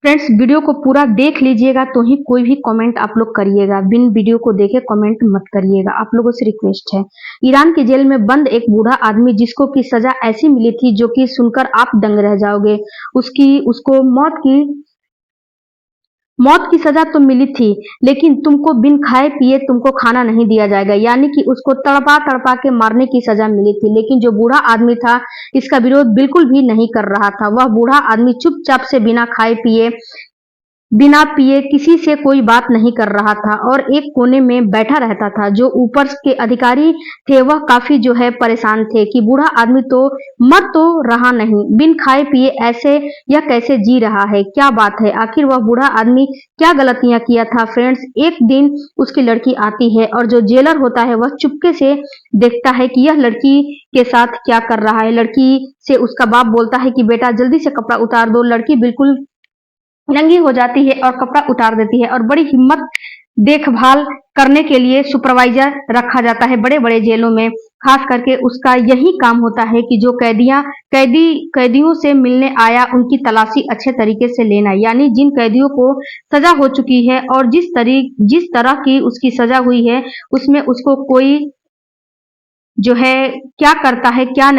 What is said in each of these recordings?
Friends, video को पूरा देख लीजिएगा तो ही कोई भी कमेंट आप लोग करिएगा। बिन वीडियो को देखे कमेंट मत करिएगा, आप लोगों से रिक्वेस्ट है। ईरान की जेल में बंद एक बूढ़ा आदमी जिसको की सजा ऐसी मिली थी जो कि सुनकर आप दंग रह जाओगे। उसको मौत की सजा तो मिली थी, लेकिन तुमको बिन खाए पिए तुमको खाना नहीं दिया जाएगा, यानी कि उसको तड़पा तड़पा के मारने की सजा मिली थी। लेकिन जो बूढ़ा आदमी था इसका विरोध बिल्कुल भी नहीं कर रहा था। वह बूढ़ा आदमी चुपचाप से बिना पिए किसी से कोई बात नहीं कर रहा था और एक कोने में बैठा रहता था। जो ऊपर के अधिकारी थे वह काफी जो है परेशान थे कि बूढ़ा आदमी तो मर तो रहा नहीं, बिन खाए पिए ऐसे यह कैसे जी रहा है, क्या बात है, आखिर वह बूढ़ा आदमी क्या गलतियां किया था। फ्रेंड्स, एक दिन उसकी लड़की आती है और जो जेलर होता है वह चुपके से देखता है कि यह लड़की के साथ क्या कर रहा है। लड़की से उसका बाप बोलता है कि बेटा जल्दी से कपड़ा उतार दो। लड़की बिल्कुल नंगी हो जाती है और कपड़ा उतार देती है और बड़ी हिम्मत देखभाल करने के लिए सुपरवाइजर रखा जाता है बड़े बड़े जेलों में। खास करके उसका यही काम होता है कि जो कैदियों से मिलने आया उनकी तलाशी अच्छे तरीके से लेना, यानी जिन कैदियों को सजा हो चुकी है और जिस तरह की उसकी सजा हुई है उसमें उसको कोई जो है क्या करता है क्या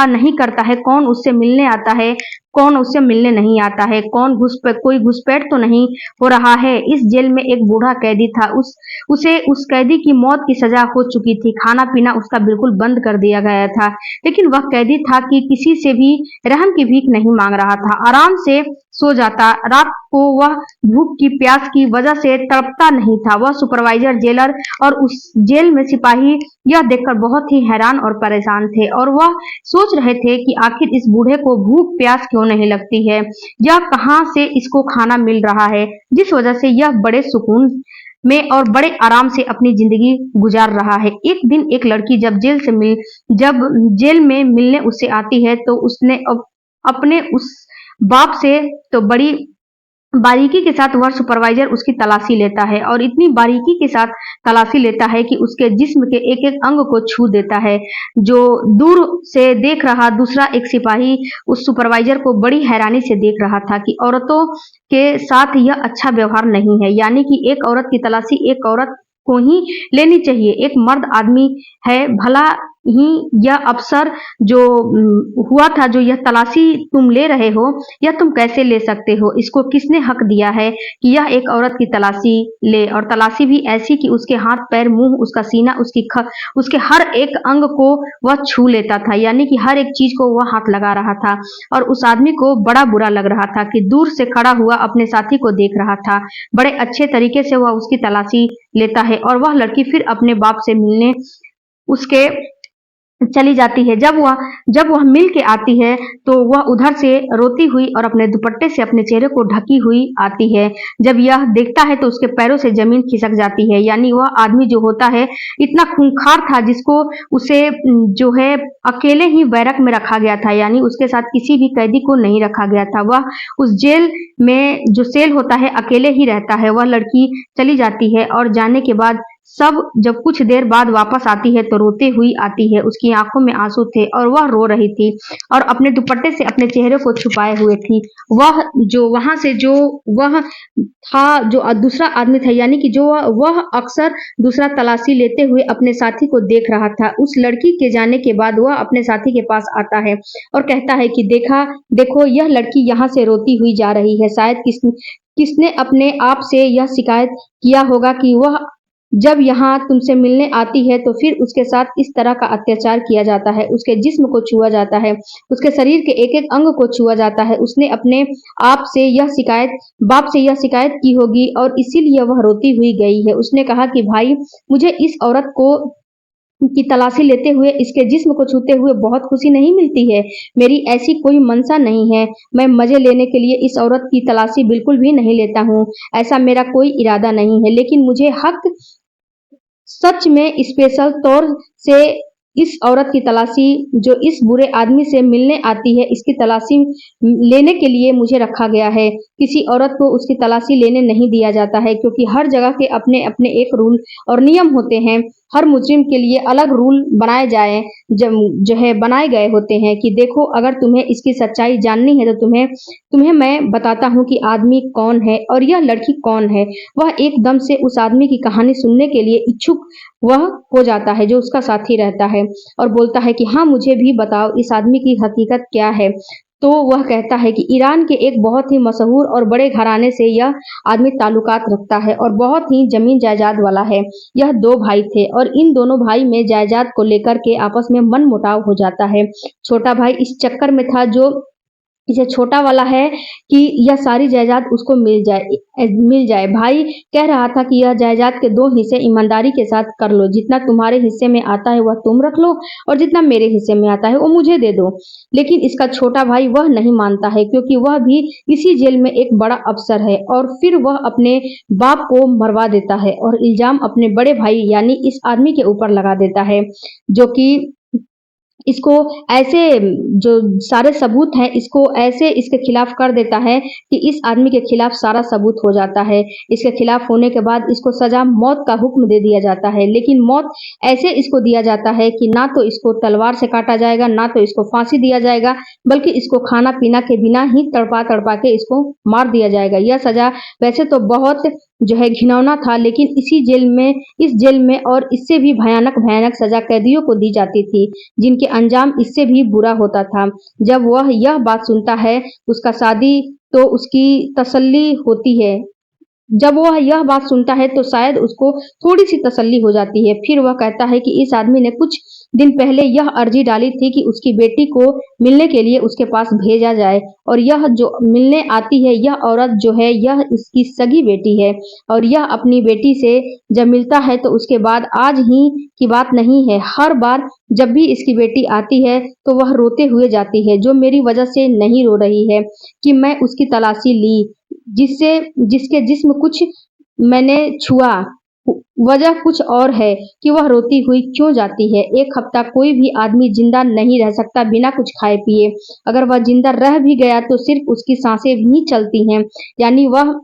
नहीं करता है, कौन उससे मिलने आता है कौन उससे मिलने नहीं आता है, कोई घुसपैठ तो नहीं हो रहा है। इस जेल में एक बूढ़ा कैदी था। उस कैदी की मौत की सजा हो चुकी थी। खाना पीना उसका बिल्कुल बंद कर दिया गया था, लेकिन वह कैदी था कि किसी से भी रहम की भीख नहीं मांग रहा था, आराम से सो जाता। रात को वह भूख की प्यास की वजह से तड़पता नहीं था। वह सुपरवाइजर, जेलर और उस जेल में सिपाही यह देखकर बहुत ही हैरान और परेशान थे और वह सोच रहे थे कि आखिर इस बूढ़े को भूख प्यास क्यों नहीं लगती है, यह कहां से इसको खाना मिल रहा है, जिस वजह से यह बड़े सुकून में और बड़े आराम से अपनी जिंदगी गुजार रहा है। एक दिन एक लड़की जब जेल में मिलने उससे आती है तो उसने अपने उस बाप से तो बड़ी बारीकी के साथ वह सुपरवाइजर उसकी तलाशी लेता है और इतनी बारीकी के साथ तलाशी लेता है कि उसके जिस्म के एक एक अंग को छू देता है। जो दूर से देख रहा दूसरा एक सिपाही उस सुपरवाइजर को बड़ी हैरानी से देख रहा था कि औरतों के साथ यह अच्छा व्यवहार नहीं है, यानी कि एक औरत की तलाशी एक औरत को ही लेनी चाहिए। एक मर्द आदमी है, भला ही यह अफसर जो हुआ था, जो यह तलाशी तुम ले रहे हो यह तुम कैसे ले सकते हो, इसको किसने हक दिया है कि यह एक औरत की तलाशी ले, और तलाशी भी ऐसी कि उसके हाथ पैर मुंह उसका सीना उसके हर एक अंग को वह छू लेता था, यानी कि हर एक चीज को वह हाथ लगा रहा था। और उस आदमी को बड़ा बुरा लग रहा था कि दूर से खड़ा हुआ अपने साथी को देख रहा था। बड़े अच्छे तरीके से वह उसकी तलाशी लेता है और वह लड़की फिर अपने बाप से मिलने उसके चली जाती है। जब वह मिल के आती है तो वह उधर से रोती हुई और अपने दुपट्टे से अपने चेहरे को ढकी हुई आती है। जब यह देखता है तो उसके पैरों से जमीन खिसक जाती है, यानी वह आदमी जो होता है इतना खूंखार था जिसको उसे जो है अकेले ही बैरक में रखा गया था, यानी उसके साथ किसी भी कैदी को नहीं रखा गया था। वह उस जेल में जो सेल होता है अकेले ही रहता है। वह लड़की चली जाती है और जाने के बाद सब जब कुछ देर बाद वापस आती है तो रोते हुई आती है। उसकी आंखों में आंसू थे और वह रो रही थी और अपने दुपट्टे से अपने चेहरे को छुपाए हुए थी। वह था जो दूसरा आदमी था, यानी कि जो वह अक्सर दूसरा तलाशी लेते हुए अपने साथी को देख रहा था। उस लड़की के जाने के बाद वह अपने साथी के पास आता है और कहता है कि देखो यह लड़की यहाँ से रोती हुई जा रही है, शायद किसने अपने आप से यह शिकायत किया होगा कि वह जब यहाँ तुमसे मिलने आती है तो फिर उसके साथ इस तरह का अत्याचार किया जाता है, उसके जिस्म को छुआ जाता है, उसके शरीर के एक एक अंग को छुआ जाता है। उसने अपने बाप से यह शिकायत की होगी और इसीलिए वह रोती हुई गई है। उसने कहा कि भाई, मुझे इस औरत की तलाशी लेते हुए, इसके जिस्म को छूते हुए बहुत खुशी नहीं मिलती है। मेरी ऐसी कोई मंशा नहीं है, मैं मजे लेने के लिए इस औरत की तलाशी बिल्कुल भी नहीं लेता हूँ, ऐसा मेरा कोई इरादा नहीं है, लेकिन मुझे हक सच में स्पेशल तौर से इस औरत की तलाशी जो इस बुरे आदमी से मिलने आती है इसकी तलाशी लेने के लिए मुझे रखा गया है। किसी औरत को उसकी तलाशी लेने नहीं दिया जाता है, क्योंकि हर जगह के अपने अपने एक रूल और नियम होते हैं। हर मुजरिम के लिए अलग रूल बनाए जाए, जो है बनाए गए होते हैं कि देखो अगर तुम्हें इसकी सच्चाई जाननी है तो तुम्हें तुम्हें मैं बताता हूँ कि आदमी कौन है और यह लड़की कौन है। वह एकदम से उस आदमी की कहानी सुनने के लिए इच्छुक वह हो जाता है जो उसका साथी रहता है और बोलता है कि हाँ मुझे भी बताओ इस आदमी की हकीकत क्या है। तो वह कहता है कि ईरान के एक बहुत ही मशहूर और बड़े घराने से यह आदमी ताल्लुकात रखता है और बहुत ही जमीन जायदाद वाला है। यह दो भाई थे और इन दोनों भाई में जायदाद को लेकर के आपस में मनमुटाव हो जाता है। छोटा भाई इस चक्कर में था जो इसे छोटा वाला है कि यह सारी जायदाद उसको मिल जाए। भाई कह रहा था कि यह जायदाद के दो हिस्से ईमानदारी के साथ कर लो, जितना तुम्हारे हिस्से में आता है वह तुम रख लो और जितना मेरे हिस्से में आता है वो मुझे दे दो। लेकिन इसका छोटा भाई वह नहीं मानता है क्योंकि वह भी इसी जेल में एक बड़ा अफसर है और फिर वह अपने बाप को मरवा देता है और इल्जाम अपने बड़े भाई यानी इस आदमी के ऊपर लगा देता है, जो कि इसको ऐसे जो सारे सबूत हैं इसको ऐसे इसके खिलाफ कर देता है कि इस आदमी के खिलाफ सारा सबूत हो जाता है। इसके खिलाफ होने के बाद इसको सजा मौत का हुक्म दे दिया जाता है, लेकिन मौत ऐसे इसको दिया जाता है कि ना तो इसको तलवार से काटा जाएगा, ना तो इसको फांसी दिया जाएगा, बल्कि इसको खाना पीना के बिना ही तड़पा तड़पा के इसको मार दिया जाएगा। यह सजा वैसे तो बहुत जो है घिनौना था, लेकिन इस जेल में और इससे भी भयानक भयानक सजा कैदियों को दी जाती थी जिनके अंजाम इससे भी बुरा होता था। जब वह यह बात सुनता है उसका शादी तो उसकी तसल्ली होती है। जब वह यह बात सुनता है तो शायद उसको थोड़ी सी तसल्ली हो जाती है। फिर वह कहता है कि इस आदमी ने कुछ दिन पहले यह अर्जी डाली थी कि उसकी बेटी को मिलने के लिए उसके पास भेजा जाए और यह जो मिलने आती है यह औरत जो है यह इसकी सगी बेटी है और यह अपनी बेटी से जब मिलता है तो उसके बाद आज ही की बात नहीं है, हर बार जब भी इसकी बेटी आती है तो वह रोते हुए जाती है, जो मेरी वजह से नहीं रो रही है कि मैं उसकी तलाशी ली जिससे जिसके जिस्म कुछ मैंने छुआ, वजह कुछ और है कि वह रोती हुई क्यों जाती है। एक हफ्ता कोई भी आदमी जिंदा नहीं रह सकता बिना कुछ खाए पिए। अगर वह जिंदा रह भी गया तो सिर्फ उसकी सांसें भी चलती हैं, यानी वह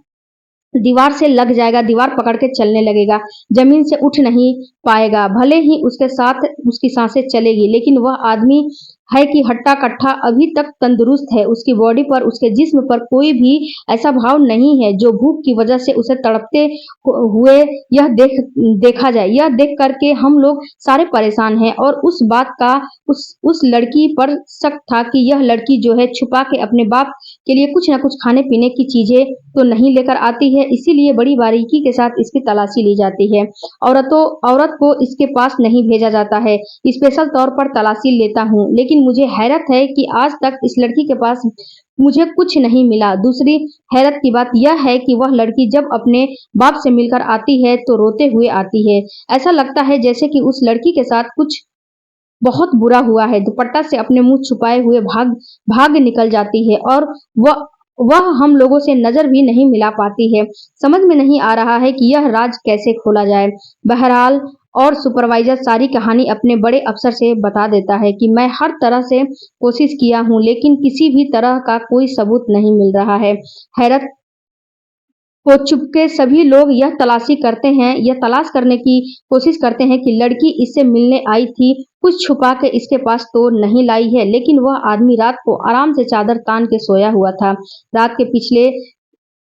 दीवार से लग जाएगा, दीवार पकड़ के चलने लगेगा, जमीन से उठ नहीं पाएगा। भले ही उसके साथ उसकी सांसें चलेगी, लेकिन वह आदमी है कि हट्टा कट्ठा अभी तक तंदुरुस्त है। उसकी बॉडी पर, उसके जिस्म पर कोई भी ऐसा भाव नहीं है जो भूख की वजह से उसे तड़पते हुए यह देखा जाए। यह देख करके हम लोग सारे परेशान हैं और उस बात का उस लड़की पर शक था कि यह लड़की जो है छुपा के अपने बाप के लिए कुछ न कुछ खाने पीने की चीजें तो नहीं लेकर आती है, इसीलिए बड़ी बारीकी के साथ इसकी तलाशी ली जाती है। औरत को इसके पास नहीं भेजा जाता है, स्पेशल तौर पर तलाशी लेता हूँ, लेकिन मुझे हैरत है कि आज तक इस लड़की के पास मुझे कुछ नहीं मिला। दूसरी हैरत की बात यह है कि वह लड़की जब अपने बाप से मिलकर आती है तो रोते हुए आती है। ऐसा लगता है जैसे कि उस लड़की के साथ कुछ बहुत बुरा हुआ है। दुपट्टा से अपने मुंह छुपाए हुए भाग भाग निकल जाती है और वह हम लोगों से नजर भी नहीं मिला पाती है। समझ में नहीं आ रहा है कि यह राज कैसे खोला जाए। बहरहाल और सुपरवाइजर सारी कहानी अपने बड़े अफसर से बता देता है कि मैं हर तरह से कोशिश किया हूँ, लेकिन किसी भी तरह का कोई सबूत नहीं मिल रहा है। हैरत को चुपके सभी लोग यह तलाश करने की कोशिश करते हैं कि लड़की इससे मिलने आई थी, कुछ छुपा के इसके पास तो नहीं लाई है। लेकिन वह आदमी रात को आराम से चादर तान के सोया हुआ था। रात के पिछले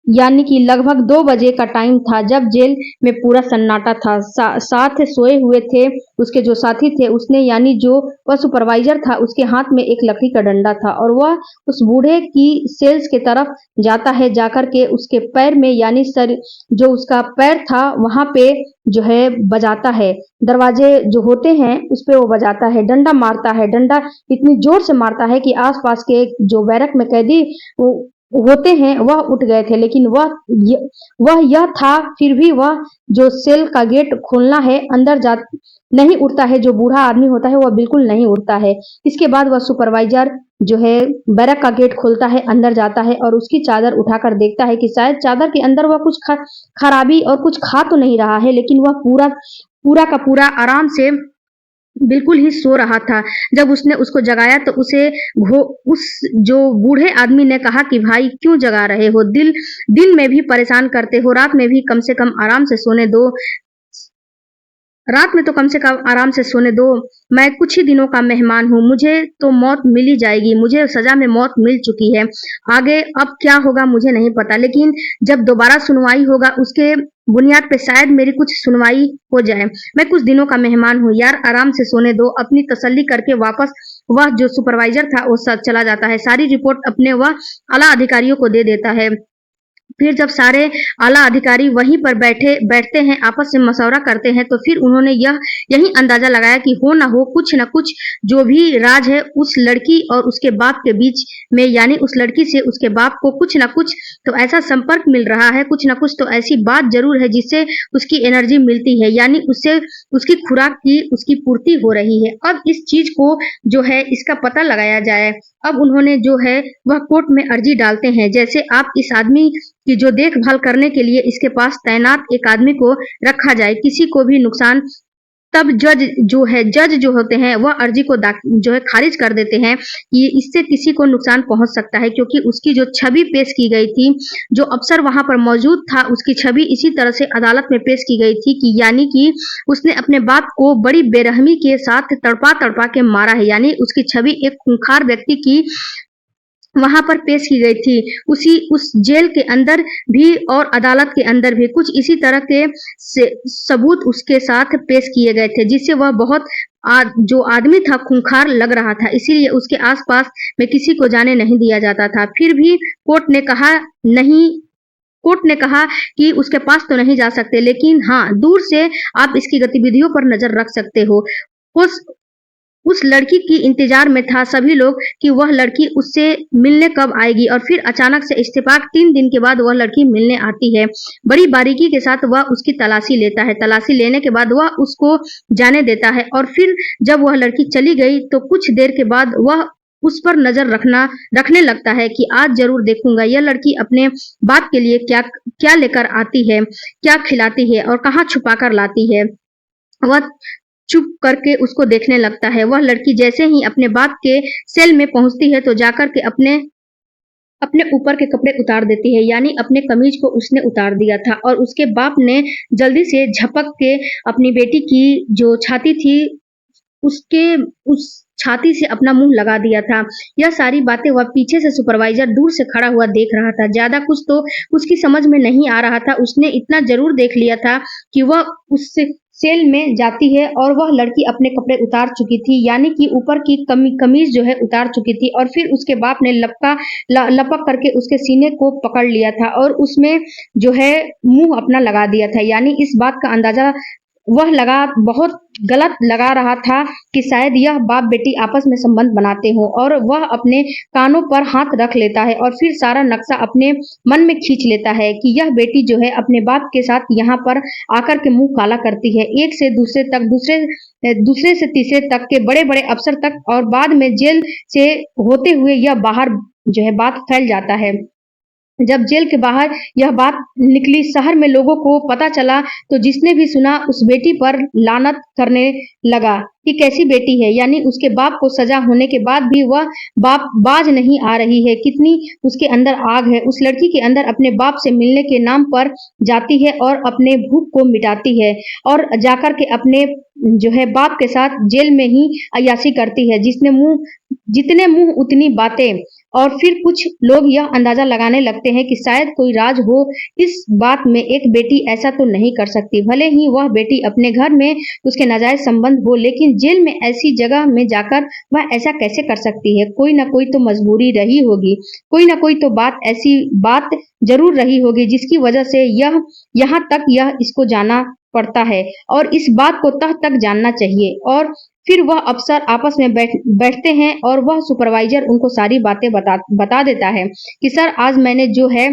यानी कि लगभग 2 बजे का टाइम था जब जेल में पूरा सन्नाटा था। साथ सोए हुए थे उसके जो साथी थे, उसने यानी जो वह सुपरवाइजर था उसके हाथ में एक लकड़ी का डंडा था और वह उस बूढ़े की सेल्स के तरफ जाता है, जाकर के उसके पैर में यानी सर जो उसका पैर था वहां पे जो है बजाता है। दरवाजे जो होते हैं उस पे वो बजाता है, डंडा मारता है। डंडा इतनी जोर से मारता है कि आसपास के जो बैरक में कैदी होते हैं वह उठ गए थे, लेकिन वह यह था फिर भी वह जो सेल का गेट खोलना है अंदर जा नहीं उठता है। जो बूढ़ा आदमी होता है वह बिल्कुल नहीं उठता है। इसके बाद वह सुपरवाइजर जो है बैरक का गेट खोलता है, अंदर जाता है और उसकी चादर उठाकर देखता है कि शायद चादर के अंदर वह कुछ खराबी और कुछ खा तो नहीं रहा है, लेकिन वह पूरा का पूरा आराम से बिल्कुल ही सो रहा था। जब उसने उसको जगाया तो उस जो बूढ़े आदमी ने कहा कि भाई क्यों जगा रहे हो, दिन में भी परेशान करते हो, रात में भी कम से कम आराम से सोने दो। रात में तो कम से कम आराम से सोने दो। मैं कुछ ही दिनों का मेहमान हूँ, मुझे तो मौत मिल ही जाएगी, मुझे सजा में मौत मिल चुकी है। आगे अब क्या होगा मुझे नहीं पता, लेकिन जब दोबारा सुनवाई होगा उसके बुनियाद पे शायद मेरी कुछ सुनवाई हो जाए। मैं कुछ दिनों का मेहमान हूँ यार, आराम से सोने दो। अपनी तसल्ली करके वापस वह जो सुपरवाइजर था वो चला जाता है। सारी रिपोर्ट अपने वह आला अधिकारियों को दे देता है। फिर जब सारे आला अधिकारी वहीं पर बैठते हैं, आपस में मशवरा करते हैं, तो फिर उन्होंने यही अंदाजा लगाया कि हो ना हो कुछ न कुछ जो भी राज है उस लड़की और उसके बाप के बीच में, यानी उस लड़की से उसके बाप को कुछ न कुछ तो ऐसा संपर्क मिल रहा है, कुछ न कुछ तो ऐसी बात जरूर है जिससे उसकी एनर्जी मिलती है, यानी उससे उसकी खुराक की उसकी पूर्ति हो रही है। अब इस चीज को जो है इसका पता लगाया जाए। अब उन्होंने जो है वह कोर्ट में अर्जी डालते हैं, जैसे आप इस आदमी की जो देखभाल करने के लिए इसके पास तैनात एक आदमी को रखा जाए, किसी को भी नुकसान। तब जज जो होते हैं वह अर्जी को जो है खारिज कर देते हैं कि इससे किसी को नुकसान पहुंच सकता है, क्योंकि उसकी जो छवि पेश की गई थी, जो अफसर वहां पर मौजूद था उसकी छवि इसी तरह से अदालत में पेश की गई थी कि यानी कि उसने अपने बाप को बड़ी बेरहमी के साथ तड़पा तड़पा के मारा है, यानी उसकी छवि एक खूंखार व्यक्ति की वहां पर पेश की गई थी। उस जेल के अंदर भी और अदालत के अंदर भी कुछ इसी तरह के सबूत उसके साथ पेश किए गए थे, जिससे वह बहुत जो आदमी था खूंखार लग रहा था, इसीलिए उसके आसपास में किसी को जाने नहीं दिया जाता था। फिर भी नहीं कोर्ट ने कहा कि उसके पास तो नहीं जा सकते, लेकिन हाँ दूर से आप इसकी गतिविधियों पर नजर रख सकते हो। उस उस लड़की की इंतजार में था सभी लोग कि वह लड़की उससे मिलने कब आएगी, और फिर अचानक से इत्तेफाक 3 दिन के बाद वह लड़की मिलने आती है। बड़ी बारीकी के साथ वह उसकी तलाशी लेता है, तलाशी लेने के बाद वह उसको जाने देता है, और फिर जब वह लड़की चली गई तो कुछ देर के बाद वह उस पर नजर रखने लगता है कि आज जरूर देखूंगा यह लड़की अपने बाप के लिए क्या क्या लेकर आती है, क्या खिलाती है और कहाँ छुपा कर लाती है। वह चुप करके उसको देखने लगता है। वह लड़की जैसे ही अपने बाप के सेल में पहुंचती है तो जाकर के अपने अपने ऊपर के कपड़े उतार देती है, यानी अपने कमीज को उसने उतार दिया था, और उसके बाप ने जल्दी से झपक के अपनी बेटी की जो छाती थी उसके उस छाती से अपना मुंह लगा दिया था। यह सारी बातें वह पीछे से सुपरवाइजर दूर से खड़ा हुआ देख रहा था। ज्यादा कुछ तो उसकी समझ में नहीं आ रहा था। उसने इतना जरूर देख लिया था कि वह उस सेल में जाती है और वह लड़की अपने कपड़े उतार चुकी थी, यानी कि ऊपर की कमीज जो है उतार चुकी थी, और फिर उसके बाप ने लपक करके उसके सीने को पकड़ लिया था और उसमें जो है मुंह अपना लगा दिया था। यानी इस बात का अंदाजा वह बहुत गलत लगा रहा था कि शायद यह बाप बेटी आपस में संबंध बनाते हो, और वह अपने कानों पर हाथ रख लेता है और फिर सारा नक्शा अपने मन में खींच लेता है कि यह बेटी जो है अपने बाप के साथ यहाँ पर आकर के मुंह काला करती है, एक से दूसरे तक, दूसरे से तीसरे तक के बड़े बड़े अफसर तक, और बाद में जेल से होते हुए यह बाहर जो है बात फैल जाता है। जब जेल के बाहर यह बात निकली, शहर में लोगों को पता चला, तो जिसने भी सुना उस बेटी पर लानत करने लगा कि कैसी बेटी है, यानी उसके बाप को सजा होने के बाद भी वह बाप बाज नहीं आ रही है, कितनी उसके अंदर आग है। उस लड़की के अंदर अपने बाप से मिलने के नाम पर जाती है और अपने भूख को मिटाती है, और जाकर के अपने जो है बाप के साथ जेल में ही अय्याशी करती है, जितने मुंह उतनी बातें। और फिर कुछ लोग यह अंदाजा लगाने लगते हैं कि शायद कोई राज हो इस बात में, एक बेटी ऐसा तो नहीं कर सकती, भले ही वह बेटी अपने घर में उसके नाजायज संबंध हो, लेकिन जेल में ऐसी जगह में जाकर वह ऐसा कैसे कर सकती है। कोई ना कोई तो मजबूरी रही होगी, कोई ना कोई तो ऐसी बात जरूर रही होगी जिसकी वजह से यहाँ तक यह इसको जाना पड़ता है, और इस बात को तह तक जानना चाहिए। और फिर वह अफसर आपस में बैठते हैं और वह सुपरवाइजर उनको सारी बातें बता देता है कि सर आज मैंने जो है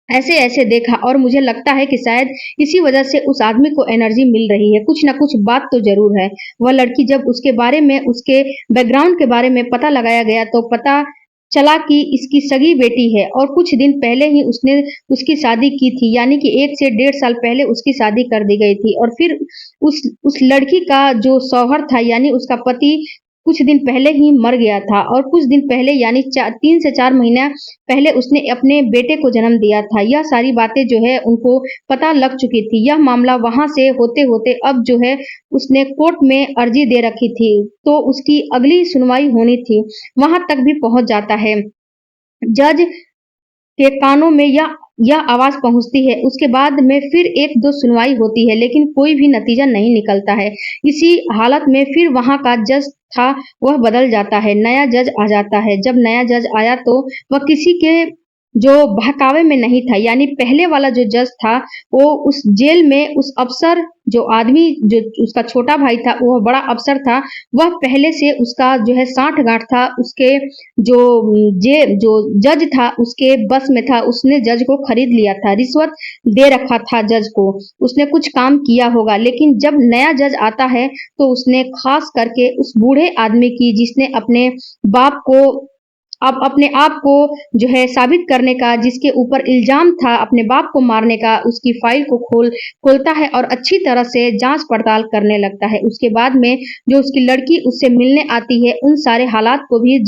ऐसे ऐसे देखा, और मुझे लगता है कि शायद इसी वजह से उस आदमी को एनर्जी मिल रही है, कुछ ना कुछ बात तो जरूर है। वह लड़की जब उसके बारे में, उसके बैकग्राउंड के बारे में पता लगाया गया तो पता चला कि इसकी सगी बेटी है, और कुछ दिन पहले ही उसने उसकी शादी की थी, यानी कि 1 से 1.5 साल पहले उसकी शादी कर दी गई थी। और फिर उस लड़की का जो शौहर था, यानी उसका पति, कुछ दिन पहले ही मर गया था और कुछ दिन पहले यानी 3 से 4 महीना पहले उसने अपने बेटे को जन्म दिया था। यह सारी बातें जो है उनको पता लग चुकी थी। यह मामला वहाँ से होते-होते अब जो है उसने कोर्ट में अर्जी दे रखी थी, तो उसकी अगली सुनवाई होनी थी, वहाँ तक भी पहुँच जाता है। जज के कानों में यह आवाज़ पहुँचती है। उसके बाद में फिर 1-2 सुनवाई होती है, लेकिन कोई भी नतीजा नहीं निकलता है। इसी हालत में फिर वहाँ का जज था, वह बदल जाता है, नया जज आ जाता है। जब नया जज आया तो वह किसी के जो बहकावे में नहीं था, यानी पहले वाला जो जज था, वो उस जेल में उस अफ़सर जो आदमी जो उसका छोटा भाई था, वह बड़ा अफ़सर था, वह पहले से उसका जो है साठ-गाँठ था, उसके जो जो जज था उसके बस में था, उसने जज को खरीद लिया था, रिश्वत दे रखा था जज को, उसने कुछ काम किया होगा। लेकिन जब नया जज आता है तो उसने खास करके उस बूढ़े आदमी की जिसने अपने बाप को अब अपने आप को जो है साबित करने का, जिसके ऊपर इल्ज़ाम था अपने बाप को मारने का, उसकी फ़ाइल को खोलता है और अच्छी तरह से जाँच-पड़ताल करने लगता है। उसके बाद में जो उसकी लड़की उससे मिलने आती है, उन सारे हालात को भी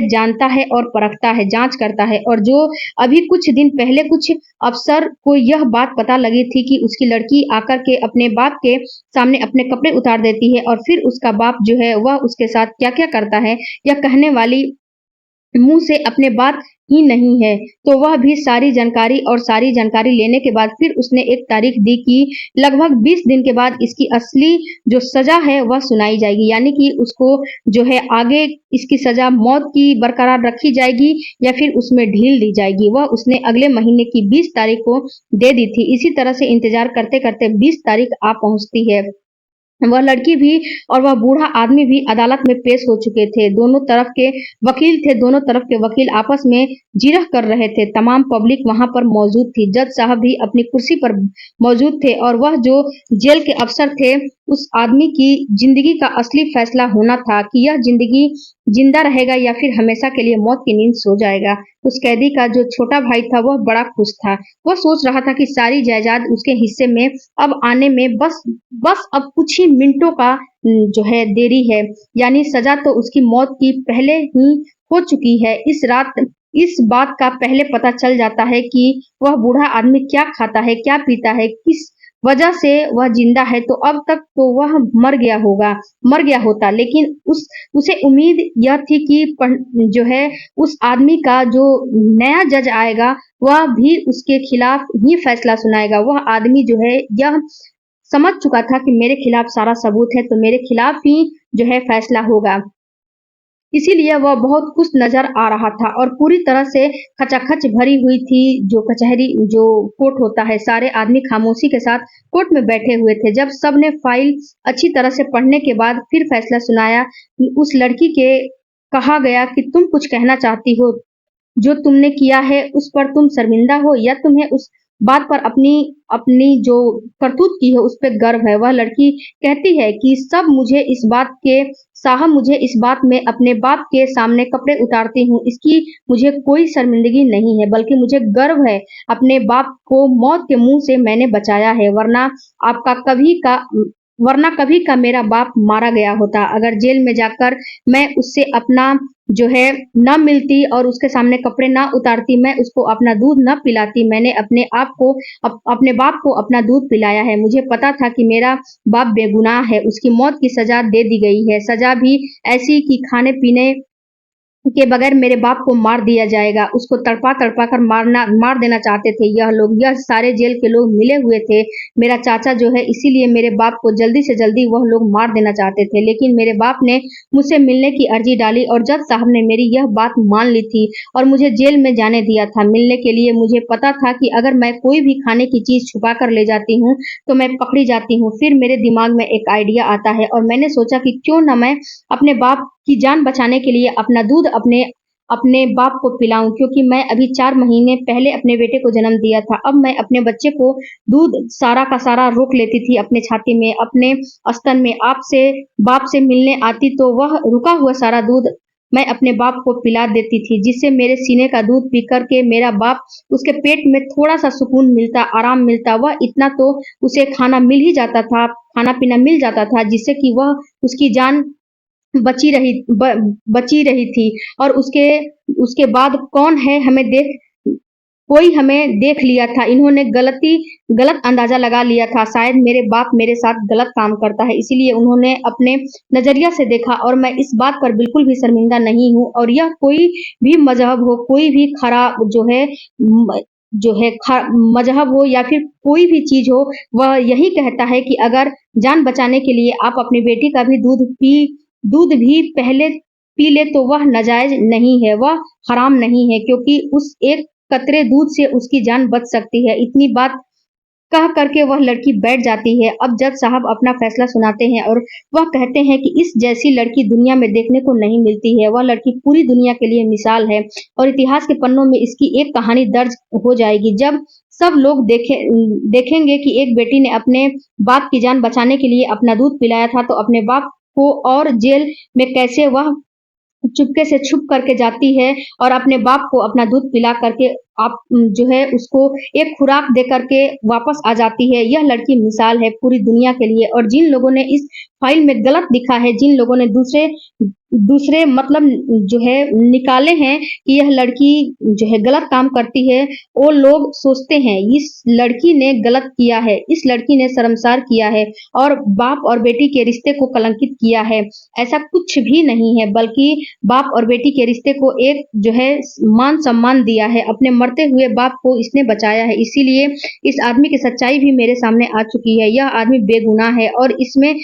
जानता है और परखता है, जाँच करता है। और जो अभी कुछ दिन पहले कुछ अफ़सर को यह बात पता लगी थी कि उसकी लड़की आकर के अपने बाप के सामने अपने कपड़े उतार देती है और फिर उसका बाप जो है वह उसके साथ क्या-क्या करता है, यह कहने वाली मुँह से अपने बात ही नहीं है, तो वह भी सारी जानकारी लेने के बाद फिर उसने एक तारीख दी कि लगभग 20 दिन के बाद इसकी असली जो सज़ा है वह सुनाई जाएगी। यानी कि उसको जो है आगे इसकी सज़ा मौत की बरकरार रखी जाएगी या फिर उसमें ढील दी जाएगी। वह उसने अगले महीने की 20 तारीख को दे दी थी। इसी तरह से इंतज़ार करते-करते 20 तारीख आ पहुँचती है। वह लड़की भी और वह बूढ़ा आदमी भी अदालत में पेश हो चुके थे। दोनों तरफ के वकील थे, दोनों तरफ के वकील आपस में जिरह कर रहे थे। तमाम पब्लिक वहाँ पर मौजूद थी। जज साहब भी अपनी कुर्सी पर मौजूद थे और वह जो जेल के अफ़सर थे, उस आदमी की ज़िंदगी का असली फैसला होना था कि यह ज़िंदगी ज़िंदा रहेगा या फिर हमेशा के लिए मौत की नींद सो जाएगा। उस कैदी का जो छोटा भाई था, वह बड़ा खुश था। वह सोच रहा था कि सारी जायदाद उसके हिस्से में अब आने में बस अब कुछ ही मिनटों का जो है देरी है, यानी सज़ा तो उसकी मौत की पहले ही हो चुकी है। इस बात का पहले पता चल जाता है कि वह बूढ़ा आदमी क्या खाता है, क्या पीता है, किस वजह से वह ज़िंदा है, तो अब तक तो वह मर गया होता। लेकिन उसे उम्मीद यह थी कि जो है उस आदमी का जो नया जज आएगा, वह भी उसके खिलाफ ही फैसला सुनाएगा। वह आदमी जो है यह समझ चुका था कि मेरे खिलाफ सारा सबूत है, तो मेरे खिलाफ ही जो है फैसला होगा। इसीलिए वह बहुत खुश नज़र आ रहा था और पूरी तरह से खचाखच भरी हुई थी जो कोर्ट होता है, सारे आदमी खामोशी के साथ कोर्ट में बैठे हुए थे। जब सबने फ़ाइल अच्छी तरह से पढ़ने के बाद फिर फैसला सुनाया, उस लड़की के कहा गया कि तुम कुछ कहना चाहती हो, जो तुमने किया है उस पर तुम शर्मिंदा हो या तुम्हें उस बात पर अपनी अपनी जो करतूत की है उस पे गर्व है। वह लड़की कहती है कि साहब मुझे इस बात में अपने बाप के सामने कपड़े उतारती हूँ, इसकी मुझे कोई शर्मिंदगी नहीं है, बल्कि मुझे गर्व है, अपने बाप को मौत के मुँह से मैंने बचाया है, वरना कभी का मेरा बाप मारा गया होता। अगर जेल में जाकर मैं उससे अपना जो है ना मिलती और उसके सामने कपड़े ना उतारती, मैं उसको अपना दूध ना पिलाती, मैंने अपने बाप को अपना दूध पिलाया है। मुझे पता था कि मेरा बाप बेगुनाह है, उसकी मौत की सज़ा दे दी गई है। सज़ा भी ऐसी कि खाने-पीने के बगैर मेरे बाप को मार दिया जाएगा। उसको तड़पा-तड़पा कर मार देना चाहते थे यह लोग। यह सारे जेल के लोग मिले हुए थे। मेरा चाचा जो है इसीलिए मेरे बाप को जल्दी से जल्दी वह लोग मार देना चाहते थे। लेकिन मेरे बाप ने मुझसे मिलने की अर्ज़ी डाली और जज साहब ने मेरी यह बात मान ली थी और मुझे जेल में जाने दिया था मिलने के लिए। मुझे पता था कि अगर मैं कोई भी खाने की चीज़ छुपा कर ले जाती हूँ, तो मैं पकड़ी जाती हूँ। फिर मेरे दिमाग में एक आइडिया आता है और मैंने सोचा कि क्यों ना मैं अपने बाप की जान बचाने के लिए अपना दूध अपने बाप को पिलाऊं, क्योंकि मैं अभी 4 महीने पहले अपने बेटे को जन्म दिया था। अब मैं अपने बच्चे को दूध सारा का सारा रोक लेती थी अपने छाती में, अपने स्तन में। बाप से मिलने आती तो वह रुका हुआ सारा दूध मैं अपने बाप को पिला देती थी, जिससे मेरे सीने का दूध पी कर के मेरा बाप उसके पेट में थोड़ा-सा सुकून मिलता, आराम मिलता। वह इतना तो उसे खाना मिल ही जाता था, खाना-पीना मिल जाता था, जिससे कि वह उसकी जान बची रही थी और उसके उसके बाद कौन है हमें देख कोई हमें देख लिया था। इन्होंने गलत अंदाजा लगा लिया था। शायद मेरे बाप मेरे साथ गलत काम करता है, इसीलिए उन्होंने अपने नजरिया से देखा और मैं इस बात पर बिल्कुल भी शर्मिंदा नहीं हूँ। और यह कोई भी मजहब हो, कोई भी खरा जो है मजहब हो या फिर कोई भी चीज हो, वह यही कहता है कि अगर जान बचाने के लिए आप अपनी बेटी का भी दूध भी पहले पी ले तो वह नाजायज नहीं है, वह हराम नहीं है, क्योंकि उस एक कतरे दूध से उसकी जान बच सकती है। इतनी बात कह करके वह लड़की बैठ जाती है। अब जज साहब अपना फैसला सुनाते हैं और वह कहते हैं कि इस जैसी लड़की दुनिया में देखने को नहीं मिलती है। वह लड़की पूरी दुनिया के लिए मिसाल है और इतिहास के पन्नों में इसकी एक कहानी दर्ज हो जाएगी। जब सब लोग देखेंगे कि एक बेटी ने अपने बाप की जान बचाने के लिए अपना दूध पिलाया था, तो अपने बाप को और जेल में कैसे वह चुपके से छुप करके जाती है और अपने बाप को अपना दूध पिला करके आप जो है उसको एक खुराक दे करके वापस आ जाती है। यह लड़की मिसाल है पूरी दुनिया के लिए। और जिन लोगों ने इस फाइल में गलत लिखा है, जिन लोगों ने दूसरे दूसरे मतलब जो है निकाले हैं कि यह लड़की जो है गलत काम करती है, वो लोग सोचते हैं इस लड़की ने गलत किया है, इस लड़की ने शर्मसार किया है और बाप और बेटी के रिश्ते को कलंकित किया है। ऐसा कुछ भी नहीं है, बल्कि बाप और बेटी के रिश्ते को एक जो है मान सम्मान दिया है। अपने मरते हुए बाप को इसने बचाया है, इसीलिए इस आदमी की सच्चाई भी मेरे सामने आ चुकी है। यह आदमी बेगुनाह है और इसने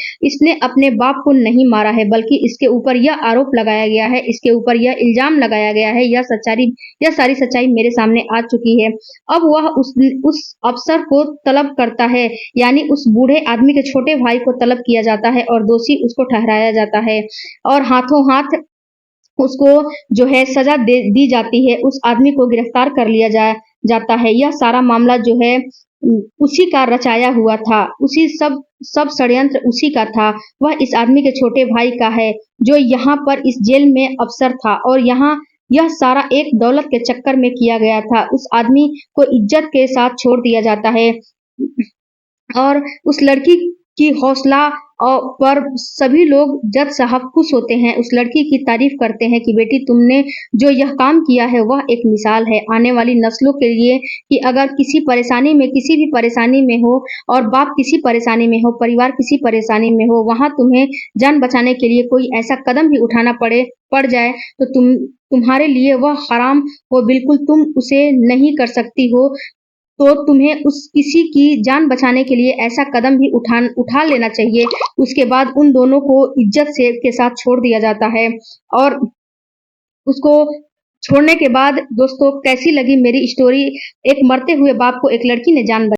अपने बाप को नहीं मारा है, बल्कि इसके ऊपर यह आरोप लगाया गया है, इसके ऊपर यह इल्जाम लगाया गया है। यह सारी सच्चाई मेरे सामने आ चुकी है। अब वह उस अफसर को तलब करता है, यानी उस बूढ़े आदमी के छोटे भाई को तलब किया जाता है और दोषी उसको ठहराया जाता है और हाथों हाथ उसको जो है सजा दी जाती है। उस आदमी को गिरफ्तार कर लिया जाता है। यह सारा मामला जो है उसी का रचाया हुआ था, उसी सब षड्यंत्र उसी का था। वह इस आदमी के छोटे भाई का है जो यहाँ पर इस जेल में अफसर था और यहाँ यह सारा एक दौलत के चक्कर में किया गया था। उस आदमी को इज्जत के साथ छोड़ दिया जाता है और उस लड़की की हौसला पर सभी लोग जज साहब खुश होते हैं, उस लड़की की तारीफ करते हैं कि बेटी तुमने जो यह काम किया है वह एक मिसाल है आने वाली नस्लों के लिए कि अगर किसी भी परेशानी में हो और बाप किसी परेशानी में हो, परिवार किसी परेशानी में हो, वहाँ तुम्हें जान बचाने के लिए कोई ऐसा कदम भी उठाना पड़ जाए तो तुम्हारे लिए वह हराम हो, बिल्कुल तुम उसे नहीं कर सकती हो। तो तुम्हें उस किसी की जान बचाने के लिए ऐसा कदम भी उठा लेना चाहिए। उसके बाद उन दोनों को इज्जत से के साथ छोड़ दिया जाता है और उसको छोड़ने के बाद दोस्तों कैसी लगी मेरी स्टोरी? एक मरते हुए बाप को एक लड़की ने जान